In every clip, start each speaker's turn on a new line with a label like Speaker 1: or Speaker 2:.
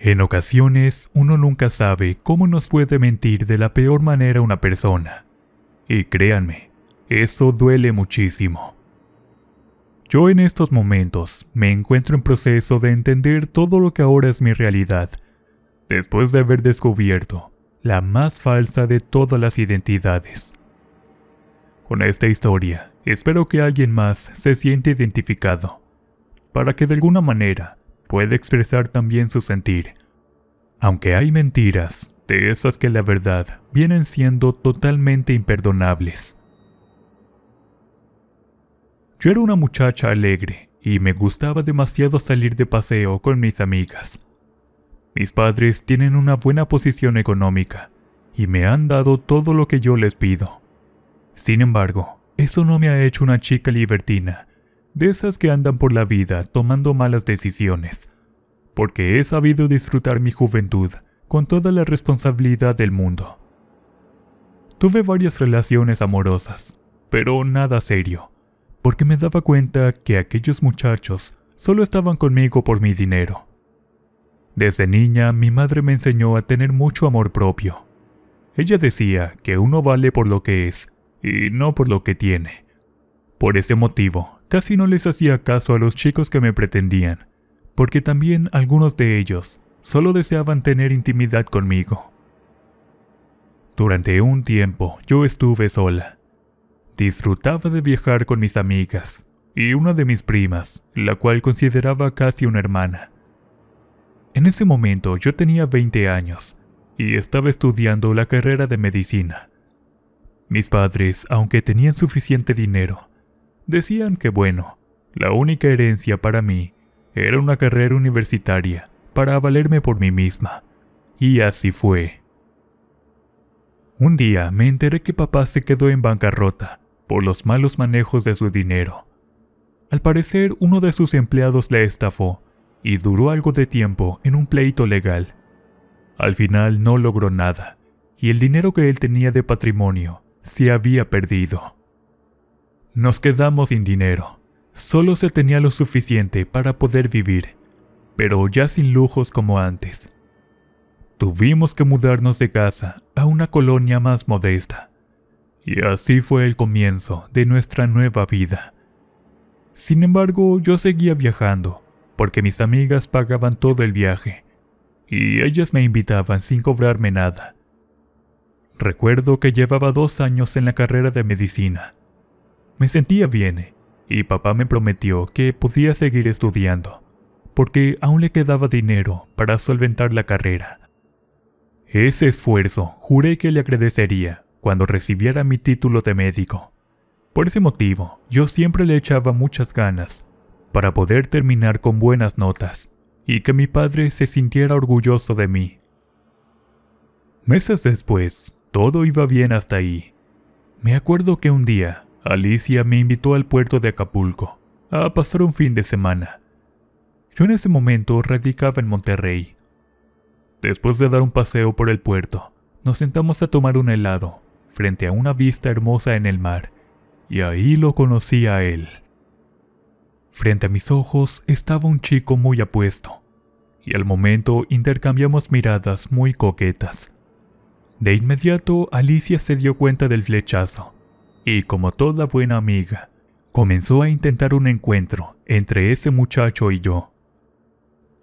Speaker 1: En ocasiones, uno nunca sabe cómo nos puede mentir de la peor manera una persona. Y créanme, eso duele muchísimo. Yo en estos momentos me encuentro en proceso de entender todo lo que ahora es mi realidad, después de haber descubierto la más falsa de todas las identidades. Con esta historia, espero que alguien más se sienta identificado, para que de alguna manera pueda expresar también su sentir. Aunque hay mentiras, de esas que la verdad vienen siendo totalmente imperdonables. Yo era una muchacha alegre y me gustaba demasiado salir de paseo con mis amigas. Mis padres tienen una buena posición económica y me han dado todo lo que yo les pido. Sin embargo, eso no me ha hecho una chica libertina, de esas que andan por la vida tomando malas decisiones, porque he sabido disfrutar mi juventud con toda la responsabilidad del mundo. Tuve varias relaciones amorosas, pero nada serio, porque me daba cuenta que aquellos muchachos solo estaban conmigo por mi dinero. Desde niña mi madre me enseñó a tener mucho amor propio. Ella decía que uno vale por lo que es y no por lo que tiene. Por ese motivo, casi no les hacía caso a los chicos que me pretendían, porque también algunos de ellos solo deseaban tener intimidad conmigo. Durante un tiempo yo estuve sola. Disfrutaba de viajar con mis amigas y una de mis primas, la cual consideraba casi una hermana. En ese momento yo tenía 20 años y estaba estudiando la carrera de medicina. Mis padres, aunque tenían suficiente dinero, decían que bueno, la única herencia para mí era una carrera universitaria para valerme por mí misma. Y así fue. Un día me enteré que papá se quedó en bancarrota por los malos manejos de su dinero. Al parecer, uno de sus empleados le estafó y duró algo de tiempo en un pleito legal. Al final no logró nada y el dinero que él tenía de patrimonio se había perdido. Nos quedamos sin dinero. Solo se tenía lo suficiente para poder vivir, pero ya sin lujos como antes. Tuvimos que mudarnos de casa a una colonia más modesta. Y así fue el comienzo de nuestra nueva vida. Sin embargo, yo seguía viajando, porque mis amigas pagaban todo el viaje, y ellas me invitaban sin cobrarme nada. Recuerdo que llevaba 2 años en la carrera de medicina. Me sentía bien, y papá me prometió que podía seguir estudiando, porque aún le quedaba dinero para solventar la carrera. Ese esfuerzo juré que le agradecería cuando recibiera mi título de médico. Por ese motivo, yo siempre le echaba muchas ganas para poder terminar con buenas notas y que mi padre se sintiera orgulloso de mí. Meses después, todo iba bien hasta ahí. Me acuerdo que un día, Alicia me invitó al puerto de Acapulco a pasar un fin de semana. Yo en ese momento radicaba en Monterrey. Después de dar un paseo por el puerto, nos sentamos a tomar un helado frente a una vista hermosa en el mar, y ahí lo conocí a él. Frente a mis ojos estaba un chico muy apuesto, y al momento intercambiamos miradas muy coquetas. De inmediato Alicia se dio cuenta del flechazo, y como toda buena amiga, comenzó a intentar un encuentro entre ese muchacho y yo.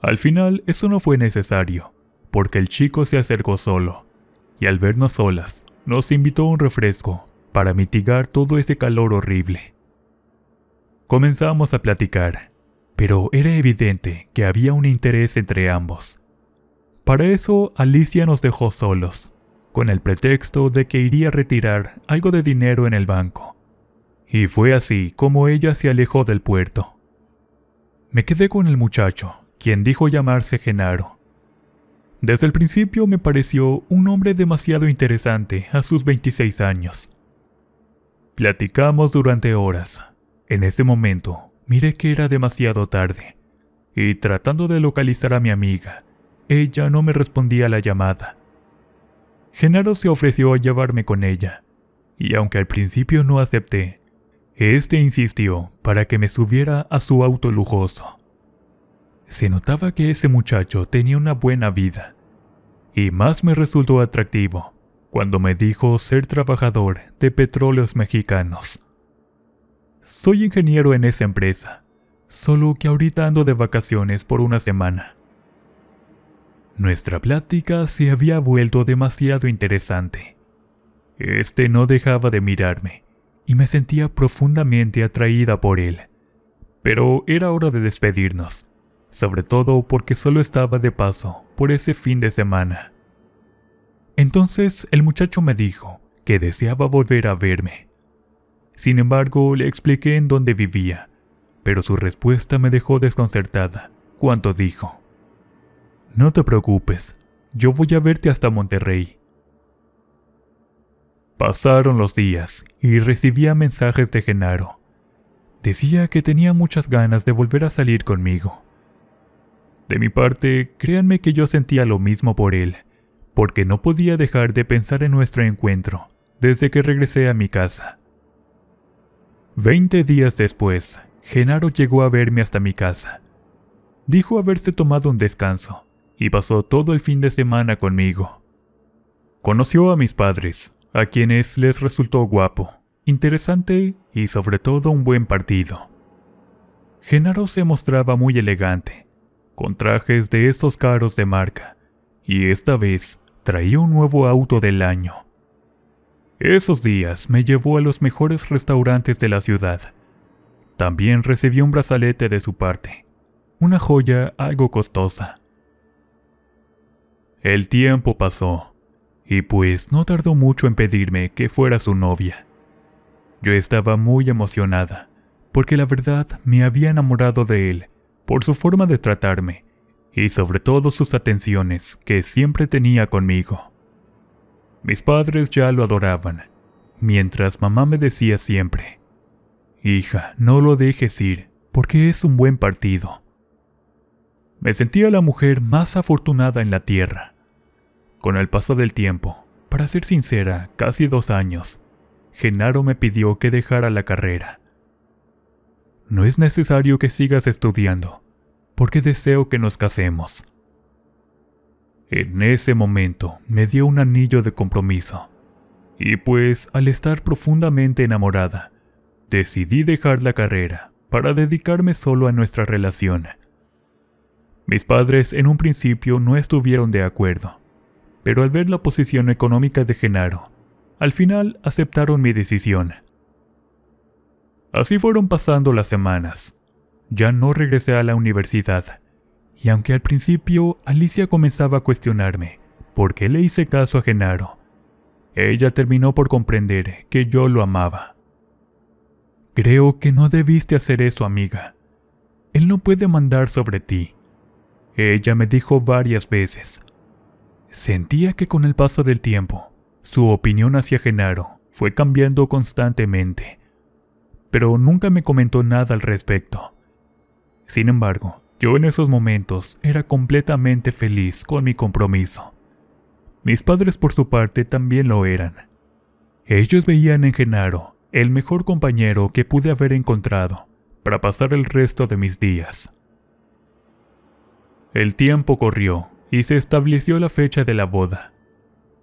Speaker 1: Al final eso no fue necesario, porque el chico se acercó solo, y al vernos solas, nos invitó a un refresco para mitigar todo ese calor horrible. Comenzamos a platicar, pero era evidente que había un interés entre ambos. Para eso, Alicia nos dejó solos, con el pretexto de que iría a retirar algo de dinero en el banco. Y fue así como ella se alejó del puerto. Me quedé con el muchacho, quien dijo llamarse Genaro. Desde el principio me pareció un hombre demasiado interesante a sus 26 años. Platicamos durante horas. En ese momento, miré que era demasiado tarde, y tratando de localizar a mi amiga, ella no me respondía a la llamada. Genaro se ofreció a llevarme con ella, y aunque al principio no acepté, este insistió para que me subiera a su auto lujoso. Se notaba que ese muchacho tenía una buena vida, y más me resultó atractivo cuando me dijo ser trabajador de Petróleos Mexicanos. Soy ingeniero en esa empresa, solo que ahorita ando de vacaciones por una semana. Nuestra plática se había vuelto demasiado interesante. No dejaba de mirarme, y me sentía profundamente atraída por él. Pero era hora de despedirnos, sobre todo porque solo estaba de paso por ese fin de semana. Entonces el muchacho me dijo que deseaba volver a verme. Sin embargo, le expliqué en dónde vivía, pero su respuesta me dejó desconcertada cuando dijo: «No te preocupes, yo voy a verte hasta Monterrey». Pasaron los días y recibía mensajes de Genaro. Decía que tenía muchas ganas de volver a salir conmigo. De mi parte, créanme que yo sentía lo mismo por él, porque no podía dejar de pensar en nuestro encuentro desde que regresé a mi casa. 20 días después, Genaro llegó a verme hasta mi casa. Dijo haberse tomado un descanso y pasó todo el fin de semana conmigo. Conoció a mis padres, a quienes les resultó guapo, interesante y sobre todo un buen partido. Genaro se mostraba muy elegante, con trajes de esos caros de marca, y esta vez traía un nuevo auto del año. Esos días me llevó a los mejores restaurantes de la ciudad. También recibí un brazalete de su parte, una joya algo costosa. El tiempo pasó, y pues no tardó mucho en pedirme que fuera su novia. Yo estaba muy emocionada, porque la verdad me había enamorado de él por su forma de tratarme y sobre todo sus atenciones que siempre tenía conmigo. Mis padres ya lo adoraban, mientras mamá me decía siempre: «Hija, no lo dejes ir, porque es un buen partido». Me sentía la mujer más afortunada en la tierra. Con el paso del tiempo, para ser sincera, casi 2 años, Genaro me pidió que dejara la carrera. «No es necesario que sigas estudiando, porque deseo que nos casemos». En ese momento me dio un anillo de compromiso, y pues al estar profundamente enamorada, decidí dejar la carrera para dedicarme solo a nuestra relación. Mis padres en un principio no estuvieron de acuerdo, pero al ver la posición económica de Genaro, al final aceptaron mi decisión. Así fueron pasando las semanas. Ya no regresé a la universidad, y aunque al principio Alicia comenzaba a cuestionarme por qué le hice caso a Genaro, ella terminó por comprender que yo lo amaba. «Creo que no debiste hacer eso, amiga. Él no puede mandar sobre ti», ella me dijo varias veces. Sentía que con el paso del tiempo, su opinión hacia Genaro fue cambiando constantemente, pero nunca me comentó nada al respecto. Sin embargo, yo en esos momentos era completamente feliz con mi compromiso. Mis padres por su parte también lo eran. Ellos veían en Genaro el mejor compañero que pude haber encontrado para pasar el resto de mis días. El tiempo corrió y se estableció la fecha de la boda.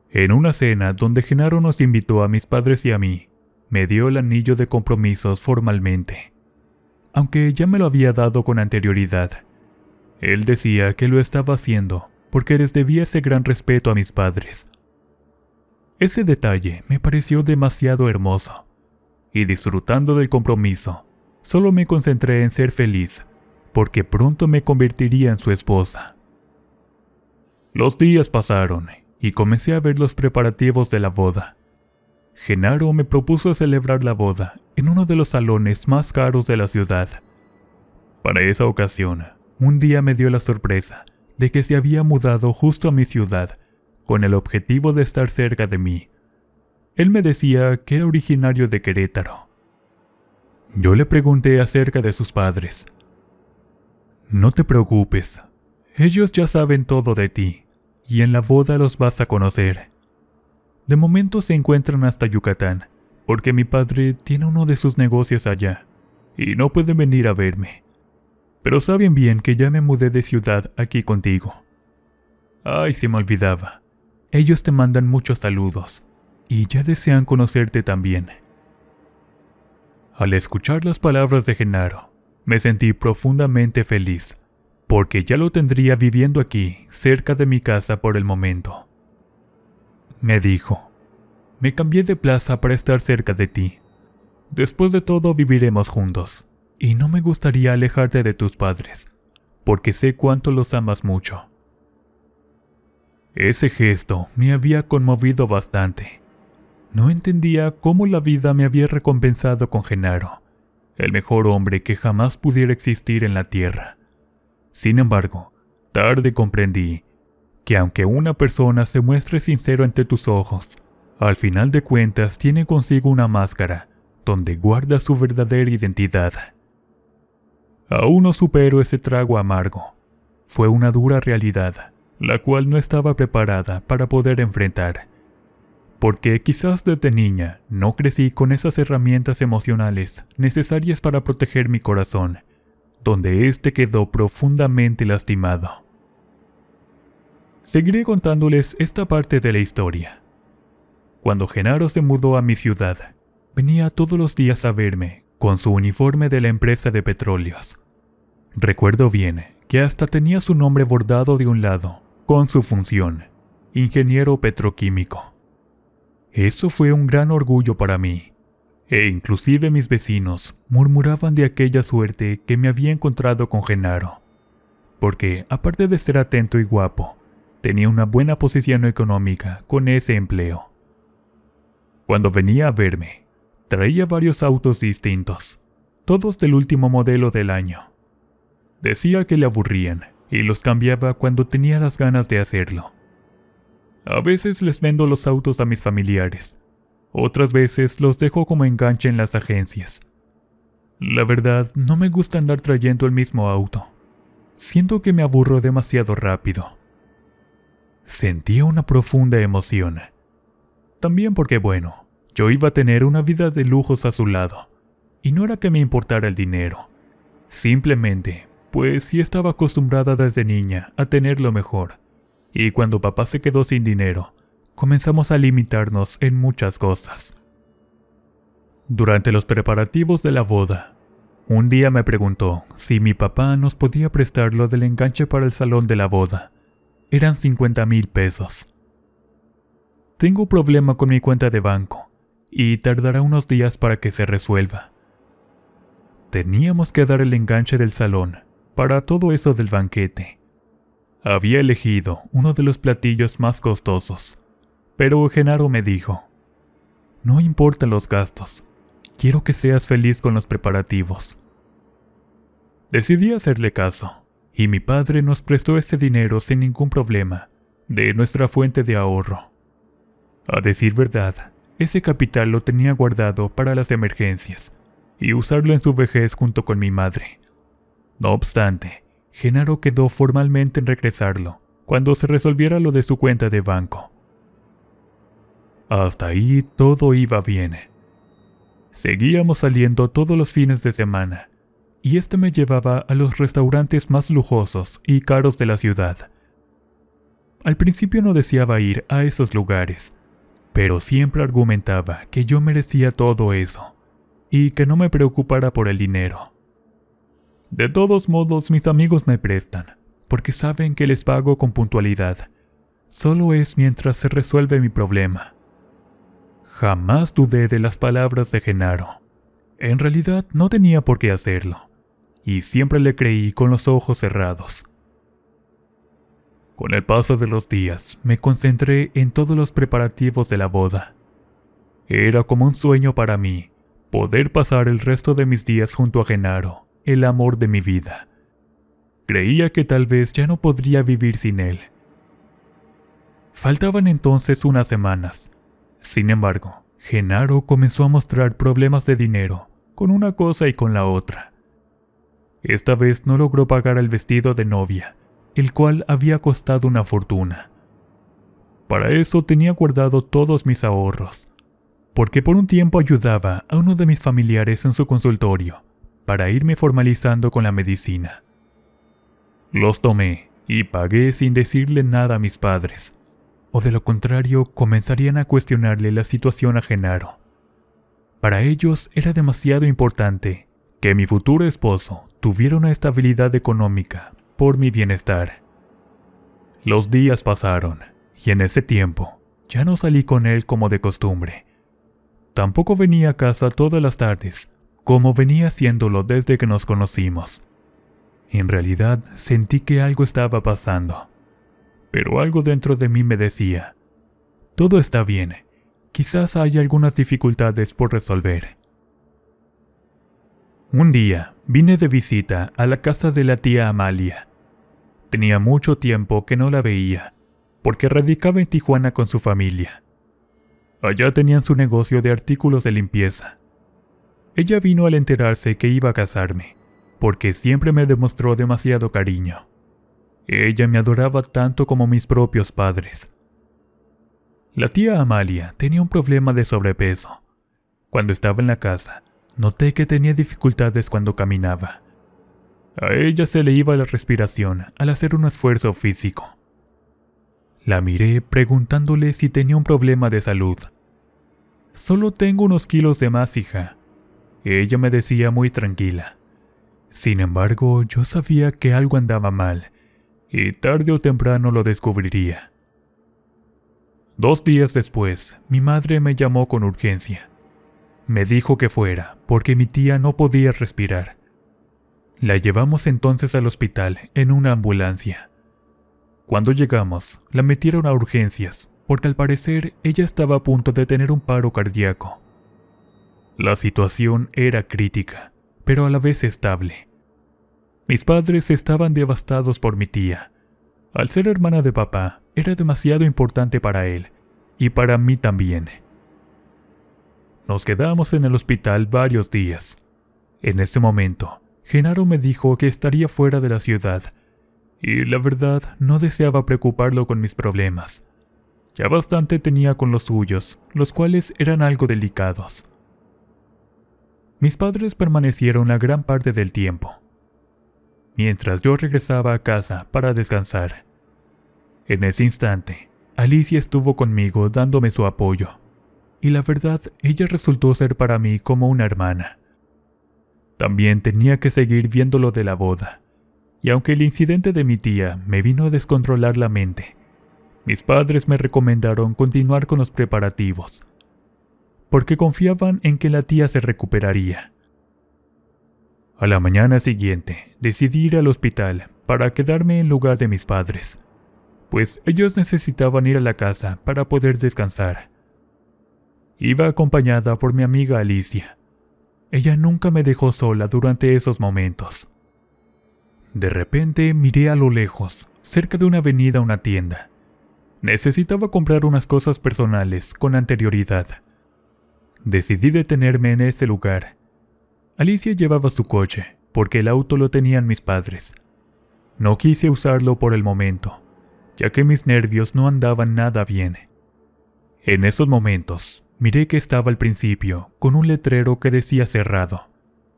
Speaker 1: En una cena donde Genaro nos invitó a mis padres y a mí, me dio el anillo de compromisos formalmente, aunque ya me lo había dado con anterioridad. Él decía que lo estaba haciendo porque les debía ese gran respeto a mis padres. Ese detalle me pareció demasiado hermoso, y disfrutando del compromiso, solo me concentré en ser feliz, porque pronto me convertiría en su esposa. Los días pasaron y comencé a ver los preparativos de la boda. Genaro me propuso celebrar la boda en uno de los salones más caros de la ciudad. Para esa ocasión, un día me dio la sorpresa de que se había mudado justo a mi ciudad con el objetivo de estar cerca de mí. Él me decía que era originario de Querétaro. Yo le pregunté acerca de sus padres. «No te preocupes, ellos ya saben todo de ti, y en la boda los vas a conocer. De momento se encuentran hasta Yucatán, porque mi padre tiene uno de sus negocios allá, y no pueden venir a verme. Pero saben bien que ya me mudé de ciudad aquí contigo. Ay, se me olvidaba. Ellos te mandan muchos saludos y ya desean conocerte también. Al escuchar las palabras de Genaro, me sentí profundamente feliz, porque ya lo tendría viviendo aquí, cerca de mi casa por el momento. Me dijo, me cambié de plaza para estar cerca de ti. Después de todo viviremos juntos, y no me gustaría alejarte de tus padres, porque sé cuánto los amas mucho. Ese gesto me había conmovido bastante. No entendía cómo la vida me había recompensado con Genaro, el mejor hombre que jamás pudiera existir en la tierra. Sin embargo, tarde comprendí que aunque una persona se muestre sincero ante tus ojos, al final de cuentas tiene consigo una máscara donde guarda su verdadera identidad. Aún no supero ese trago amargo. Fue una dura realidad, la cual no estaba preparada para poder enfrentar. Porque quizás desde niña no crecí con esas herramientas emocionales necesarias para proteger mi corazón, donde éste quedó profundamente lastimado. Seguiré contándoles esta parte de la historia. Cuando Genaro se mudó a mi ciudad, venía todos los días a verme con su uniforme de la empresa de petróleos. Recuerdo bien que hasta tenía su nombre bordado de un lado, con su función, ingeniero petroquímico. Eso fue un gran orgullo para mí, e inclusive mis vecinos murmuraban de aquella suerte que me había encontrado con Genaro, porque aparte de ser atento y guapo, tenía una buena posición económica con ese empleo. Cuando venía a verme, traía varios autos distintos, todos del último modelo del año. Decía que le aburrían y los cambiaba cuando tenía las ganas de hacerlo. A veces les vendo los autos a mis familiares, otras veces los dejo como enganche en las agencias. La verdad, no me gusta andar trayendo el mismo auto. Siento que me aburro demasiado rápido. Sentía una profunda emoción. También porque, bueno, yo iba a tener una vida de lujos a su lado, y no era que me importara el dinero. Simplemente, pues sí estaba acostumbrada desde niña a tener lo mejor. Y cuando papá se quedó sin dinero, comenzamos a limitarnos en muchas cosas. Durante los preparativos de la boda, un día me preguntó si mi papá nos podía prestar lo del enganche para el salón de la boda. Eran 50,000 pesos. Tengo problema con mi cuenta de banco, y tardará unos días para que se resuelva. Teníamos que dar el enganche del salón para todo eso del banquete. Había elegido uno de los platillos más costosos, pero Genaro me dijo, no importan los gastos, quiero que seas feliz con los preparativos. Decidí hacerle caso, y mi padre nos prestó ese dinero sin ningún problema, de nuestra fuente de ahorro. A decir verdad, ese capital lo tenía guardado para las emergencias, y usarlo en su vejez junto con mi madre. No obstante, Genaro quedó formalmente en regresarlo cuando se resolviera lo de su cuenta de banco. Hasta ahí todo iba bien. Seguíamos saliendo todos los fines de semana, y este me llevaba a los restaurantes más lujosos y caros de la ciudad. Al principio no deseaba ir a esos lugares, pero siempre argumentaba que yo merecía todo eso, y que no me preocupara por el dinero. De todos modos, mis amigos me prestan, porque saben que les pago con puntualidad. Solo es mientras se resuelve mi problema. Jamás dudé de las palabras de Genaro. En realidad no tenía por qué hacerlo, y siempre le creí con los ojos cerrados. Con el paso de los días, me concentré en todos los preparativos de la boda. Era como un sueño para mí, poder pasar el resto de mis días junto a Genaro, el amor de mi vida. Creía que tal vez ya no podría vivir sin él. Faltaban entonces unas semanas. Sin embargo, Genaro comenzó a mostrar problemas de dinero, con una cosa y con la otra. Esta vez no logró pagar el vestido de novia, el cual había costado una fortuna. Para eso tenía guardado todos mis ahorros, porque por un tiempo ayudaba a uno de mis familiares en su consultorio, para irme formalizando con la medicina, Los tomé y pagué sin decirle nada a mis padres, o de lo contrario comenzarían a cuestionarle la situación a Genaro. Para ellos era demasiado importante que mi futuro esposo tuviera una estabilidad económica por mi bienestar. Los días pasaron, y en ese tiempo ya no salí con él como de costumbre. Tampoco venía a casa todas las tardes, como venía haciéndolo desde que nos conocimos. En realidad sentí que algo estaba pasando, pero algo dentro de mí me decía, todo está bien, quizás haya algunas dificultades por resolver. Un día vine de visita a la casa de la tía Amalia. Tenía mucho tiempo que no la veía, porque radicaba en Tijuana con su familia. Allá tenían su negocio de artículos de limpieza. Ella vino al enterarse que iba a casarme, porque siempre me demostró demasiado cariño. Ella me adoraba tanto como mis propios padres. La tía Amalia tenía un problema de sobrepeso. Cuando estaba en la casa, noté que tenía dificultades cuando caminaba. A ella se le iba la respiración al hacer un esfuerzo físico. La miré preguntándole si tenía un problema de salud. «Solo tengo unos kilos de más, hija», ella me decía muy tranquila. Sin embargo, yo sabía que algo andaba mal, y tarde o temprano lo descubriría. 2 días después, mi madre me llamó con urgencia. Me dijo que fuera, porque mi tía no podía respirar. La llevamos entonces al hospital en una ambulancia. Cuando llegamos, la metieron a urgencias, porque al parecer ella estaba a punto de tener un paro cardíaco. La situación era crítica, pero a la vez estable. Mis padres estaban devastados por mi tía. Al ser hermana de papá, era demasiado importante para él, y para mí también. Nos quedamos en el hospital varios días. En ese momento, Genaro me dijo que estaría fuera de la ciudad, y la verdad no deseaba preocuparlo con mis problemas. Ya bastante tenía con los suyos, los cuales eran algo delicados. Mis padres permanecieron la gran parte del tiempo, mientras yo regresaba a casa para descansar. En ese instante, Alicia estuvo conmigo dándome su apoyo, y la verdad, ella resultó ser para mí como una hermana. También tenía que seguir viendo lo de la boda, y aunque el incidente de mi tía me vino a descontrolar la mente, mis padres me recomendaron continuar con los preparativos, porque confiaban en que la tía se recuperaría. A la mañana siguiente, decidí ir al hospital para quedarme en lugar de mis padres, pues ellos necesitaban ir a la casa para poder descansar. Iba acompañada por mi amiga Alicia. Ella nunca me dejó sola durante esos momentos. De repente miré a lo lejos, cerca de una avenida, una tienda. Necesitaba comprar unas cosas personales con anterioridad. Decidí detenerme en ese lugar. Alicia llevaba su coche, porque el auto lo tenían mis padres. No quise usarlo por el momento, ya que mis nervios no andaban nada bien. En esos momentos, miré que estaba al principio, con un letrero que decía cerrado,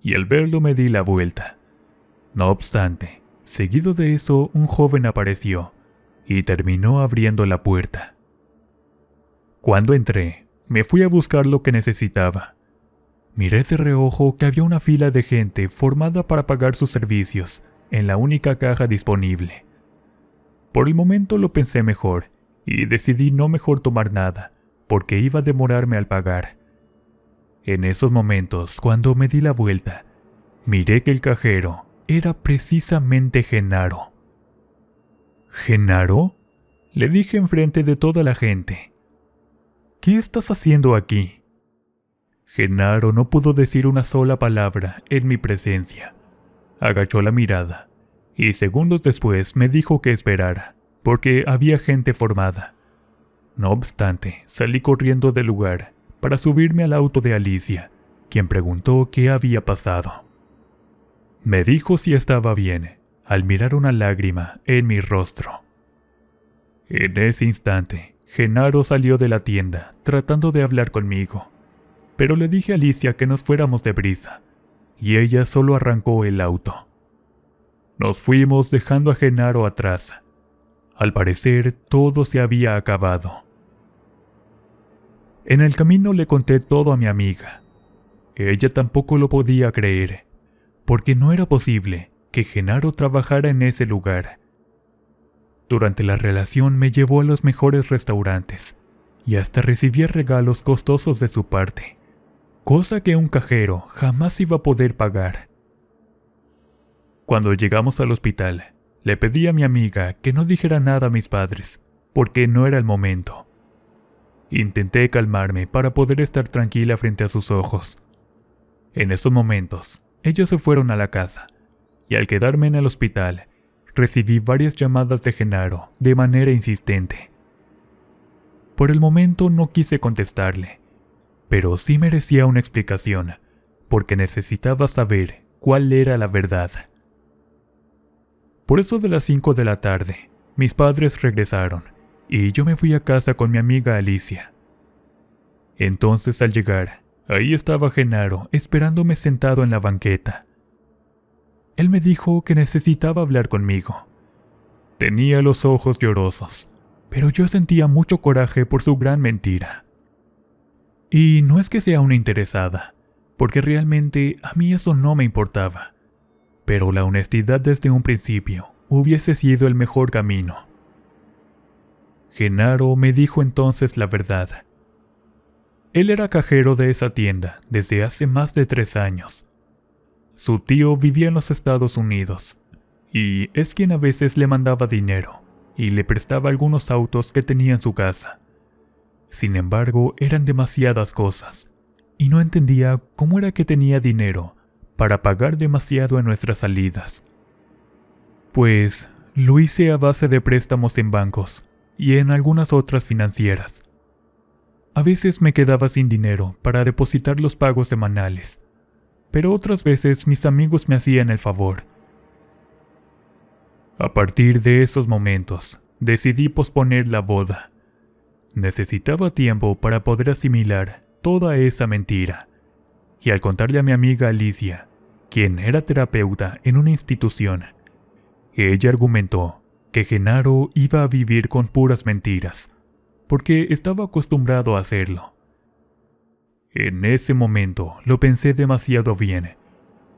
Speaker 1: y al verlo me di la vuelta. No obstante, seguido de eso un joven apareció, y terminó abriendo la puerta. Cuando entré, me fui a buscar lo que necesitaba. Miré de reojo que había una fila de gente formada para pagar sus servicios en la única caja disponible. Por el momento lo pensé mejor y decidí no mejor tomar nada, porque iba a demorarme al pagar. En esos momentos, cuando me di la vuelta, miré que el cajero era precisamente Genaro. ¿Genaro?, le dije enfrente de toda la gente. ¿Qué estás haciendo aquí? Genaro no pudo decir una sola palabra en mi presencia. Agachó la mirada, y segundos después me dijo que esperara, porque había gente formada. No obstante, salí corriendo del lugar para subirme al auto de Alicia, quien preguntó qué había pasado. Me dijo si estaba bien, al mirar una lágrima en mi rostro. En ese instante, Genaro salió de la tienda, tratando de hablar conmigo, pero le dije a Alicia que nos fuéramos deprisa, y ella solo arrancó el auto. Nos fuimos dejando a Genaro atrás. Al parecer, todo se había acabado. En el camino le conté todo a mi amiga. Ella tampoco lo podía creer, porque no era posible que Genaro trabajara en ese lugar. Durante la relación me llevó a los mejores restaurantes y hasta recibía regalos costosos de su parte, cosa que un cajero jamás iba a poder pagar. Cuando llegamos al hospital, le pedí a mi amiga que no dijera nada a mis padres, porque no era el momento. Intenté calmarme para poder estar tranquila frente a sus ojos. En esos momentos, ellos se fueron a la casa, y al quedarme en el hospital, recibí varias llamadas de Genaro de manera insistente. Por el momento no quise contestarle, pero sí merecía una explicación, porque necesitaba saber cuál era la verdad. Por eso de las 5 de la tarde, mis padres regresaron, y yo me fui a casa con mi amiga Alicia. Entonces al llegar, ahí estaba Genaro esperándome sentado en la banqueta. Él me dijo que necesitaba hablar conmigo. Tenía los ojos llorosos, pero yo sentía mucho coraje por su gran mentira. Y no es que sea una interesada, porque realmente a mí eso no me importaba. Pero la honestidad desde un principio hubiese sido el mejor camino. Genaro me dijo entonces la verdad. Él era cajero de esa tienda desde hace más de 3 años. Su tío vivía en los Estados Unidos, y es quien a veces le mandaba dinero y le prestaba algunos autos que tenía en su casa. Sin embargo, eran demasiadas cosas, y no entendía cómo era que tenía dinero para pagar demasiado en nuestras salidas. Pues lo hice a base de préstamos en bancos y en algunas otras financieras. A veces me quedaba sin dinero para depositar los pagos semanales, pero otras veces mis amigos me hacían el favor. A partir de esos momentos, decidí posponer la boda. Necesitaba tiempo para poder asimilar toda esa mentira. Y al contarle a mi amiga Alicia, quien era terapeuta en una institución, ella argumentó que Genaro iba a vivir con puras mentiras, porque estaba acostumbrado a hacerlo. En ese momento lo pensé demasiado bien,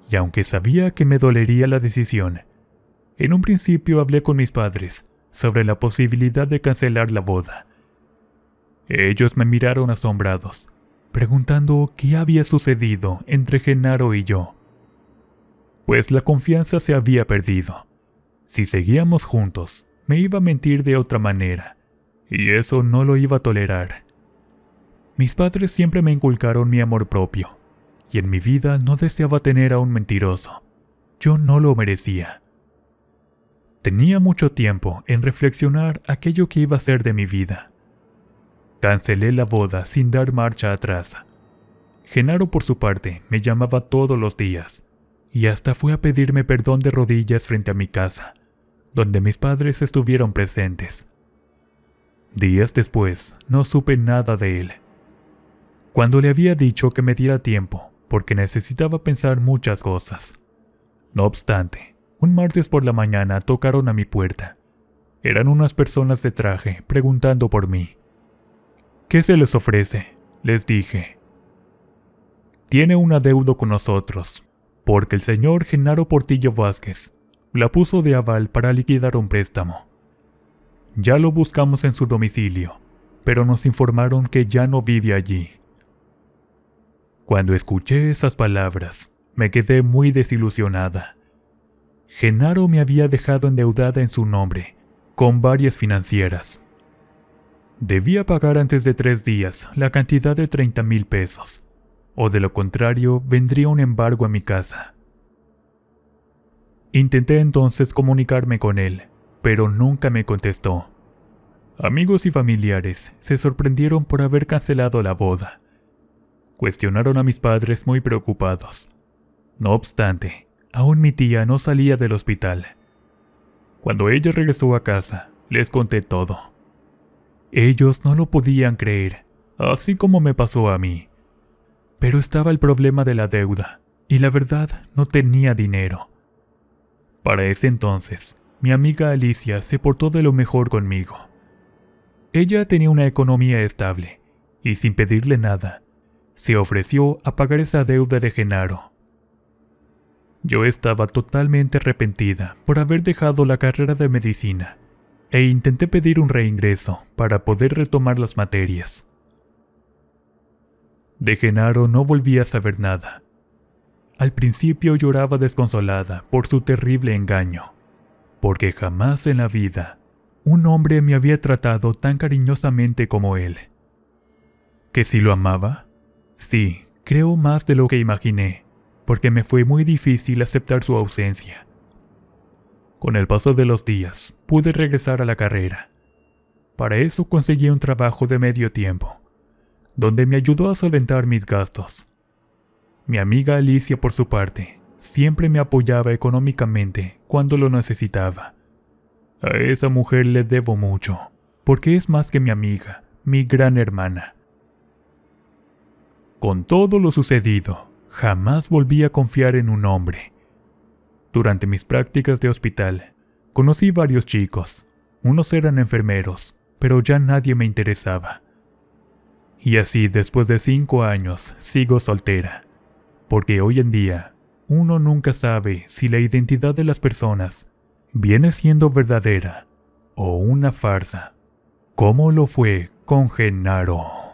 Speaker 1: y aunque sabía que me dolería la decisión, en un principio hablé con mis padres sobre la posibilidad de cancelar la boda. Ellos me miraron asombrados, preguntando qué había sucedido entre Genaro y yo. Pues la confianza se había perdido. Si seguíamos juntos, me iba a mentir de otra manera, y eso no lo iba a tolerar. Mis padres siempre me inculcaron mi amor propio, y en mi vida no deseaba tener a un mentiroso. Yo no lo merecía. Tenía mucho tiempo en reflexionar aquello que iba a ser de mi vida. Cancelé la boda sin dar marcha atrás. Genaro, por su parte, me llamaba todos los días, y hasta fue a pedirme perdón de rodillas frente a mi casa, donde mis padres estuvieron presentes. Días después, no supe nada de él. Cuando le había dicho que me diera tiempo, porque necesitaba pensar muchas cosas. No obstante, un martes por la mañana tocaron a mi puerta. Eran unas personas de traje preguntando por mí. ¿Qué se les ofrece?, les dije. Tiene un adeudo con nosotros, porque el señor Genaro Portillo Vázquez la puso de aval para liquidar un préstamo. Ya lo buscamos en su domicilio, pero nos informaron que ya no vive allí. Cuando escuché esas palabras, me quedé muy desilusionada. Genaro me había dejado endeudada en su nombre, con varias financieras. Debía pagar antes de 3 días la cantidad de 30,000 pesos, o de lo contrario vendría un embargo a mi casa. Intenté entonces comunicarme con él, pero nunca me contestó. Amigos y familiares se sorprendieron por haber cancelado la boda. Cuestionaron a mis padres muy preocupados. No obstante, aún mi tía no salía del hospital. Cuando ella regresó a casa, les conté todo. Ellos no lo podían creer, así como me pasó a mí. Pero estaba el problema de la deuda, y la verdad no tenía dinero. Para ese entonces, mi amiga Alicia se portó de lo mejor conmigo. Ella tenía una economía estable, y sin pedirle nada, se ofreció a pagar esa deuda de Genaro. Yo estaba totalmente arrepentida por haber dejado la carrera de medicina, e intenté pedir un reingreso para poder retomar las materias. De Genaro no volví a saber nada. Al principio lloraba desconsolada por su terrible engaño, porque jamás en la vida un hombre me había tratado tan cariñosamente como él. ¿Que si lo amaba? Sí, creo más de lo que imaginé, porque me fue muy difícil aceptar su ausencia. Con el paso de los días, pude regresar a la carrera. Para eso conseguí un trabajo de medio tiempo, donde me ayudó a solventar mis gastos. Mi amiga Alicia, por su parte, siempre me apoyaba económicamente cuando lo necesitaba. A esa mujer le debo mucho, porque es más que mi amiga, mi gran hermana. Con todo lo sucedido, jamás volví a confiar en un hombre. Durante mis prácticas de hospital, conocí varios chicos. Unos eran enfermeros, pero ya nadie me interesaba. Y así, después de 5 años, sigo soltera. Porque hoy en día, uno nunca sabe si la identidad de las personas viene siendo verdadera o una farsa, como lo fue con Genaro.